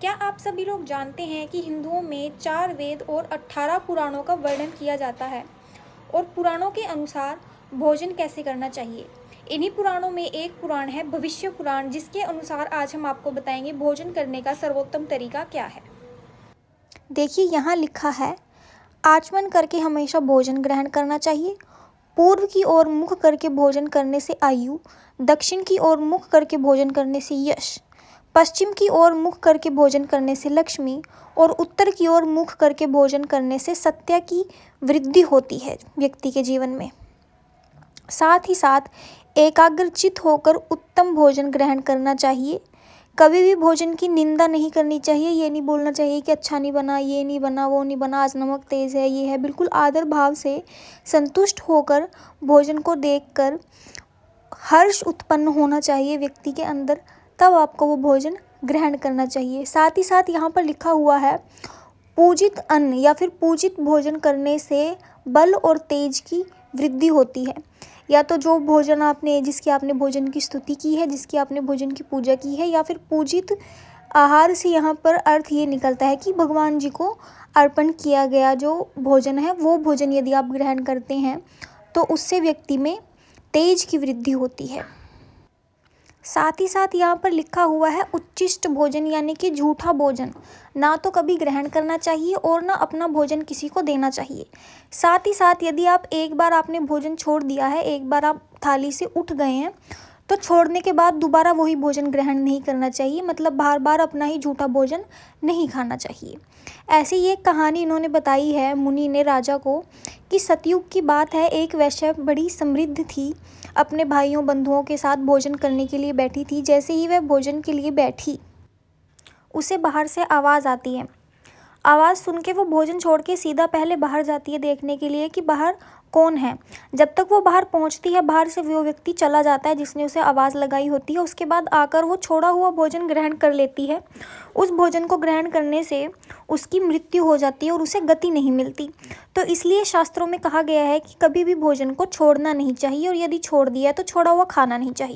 क्या आप सभी लोग जानते हैं कि हिंदुओं में 4 वेद और 18 पुराणों का वर्णन किया जाता है और पुराणों के अनुसार भोजन कैसे करना चाहिए। इन्हीं पुराणों में एक पुराण है भविष्य पुराण, जिसके अनुसार आज हम आपको बताएंगे भोजन करने का सर्वोत्तम तरीका क्या है। देखिए यहाँ लिखा है, आचमन करके हमेशा भोजन ग्रहण करना चाहिए। पूर्व की ओर मुख करके भोजन करने से आयु, दक्षिण की ओर मुख करके भोजन करने से यश, पश्चिम की ओर मुख करके भोजन करने से लक्ष्मी और उत्तर की ओर मुख करके भोजन करने से सत्य की वृद्धि होती है व्यक्ति के जीवन में। साथ ही साथ एकाग्रचित होकर उत्तम भोजन ग्रहण करना चाहिए। कभी भी भोजन की निंदा नहीं करनी चाहिए। ये नहीं बोलना चाहिए कि अच्छा नहीं बना, ये नहीं बना, वो नहीं बना, आज नमक तेज़ है, ये है। बिल्कुल आदर भाव से संतुष्ट होकर भोजन को देखकर हर्ष उत्पन्न होना चाहिए व्यक्ति के अंदर, तब आपको वो भोजन ग्रहण करना चाहिए। साथ ही साथ यहाँ पर लिखा हुआ है, पूजित अन्न या फिर पूजित भोजन करने से बल और तेज की वृद्धि होती है। या तो जो भोजन जिसकी आपने भोजन की स्तुति की है, जिसकी आपने भोजन की पूजा की है, या फिर पूजित आहार से यहाँ पर अर्थ ये निकलता है कि भगवान जी को अर्पण किया गया जो भोजन है, वो भोजन यदि आप ग्रहण करते हैं तो उससे व्यक्ति में तेज की वृद्धि होती है। साथ ही साथ यहाँ पर लिखा हुआ है, उच्छिष्ट भोजन यानी कि झूठा भोजन ना तो कभी ग्रहण करना चाहिए और ना अपना भोजन किसी को देना चाहिए। साथ ही साथ यदि आप एक बार आपने भोजन छोड़ दिया है, एक बार आप थाली से उठ गए हैं, तो छोड़ने के बाद दोबारा वही भोजन ग्रहण नहीं करना चाहिए। मतलब बार बार अपना ही झूठा भोजन नहीं खाना चाहिए। ऐसी ही एक कहानी इन्होंने बताई है मुनि ने राजा को, कि सतयुग की बात है, एक वैश्य बड़ी समृद्ध थी, अपने भाइयों बंधुओं के साथ भोजन करने के लिए बैठी थी। जैसे ही वह भोजन के लिए बैठी, उसे बाहर से आवाज़ आती है। आवाज़ सुन के वो भोजन छोड़ के सीधा पहले बाहर जाती है देखने के लिए कि बाहर कौन है। जब तक वो बाहर पहुंचती है, बाहर से वो व्यक्ति चला जाता है जिसने उसे आवाज़ लगाई होती है। उसके बाद आकर वो छोड़ा हुआ भोजन ग्रहण कर लेती है। उस भोजन को ग्रहण करने से उसकी मृत्यु हो जाती है और उसे गति नहीं मिलती। तो इसलिए शास्त्रों में कहा गया है कि कभी भी भोजन को छोड़ना नहीं चाहिए, और यदि छोड़ दिया है तो छोड़ा हुआ खाना नहीं चाहिए।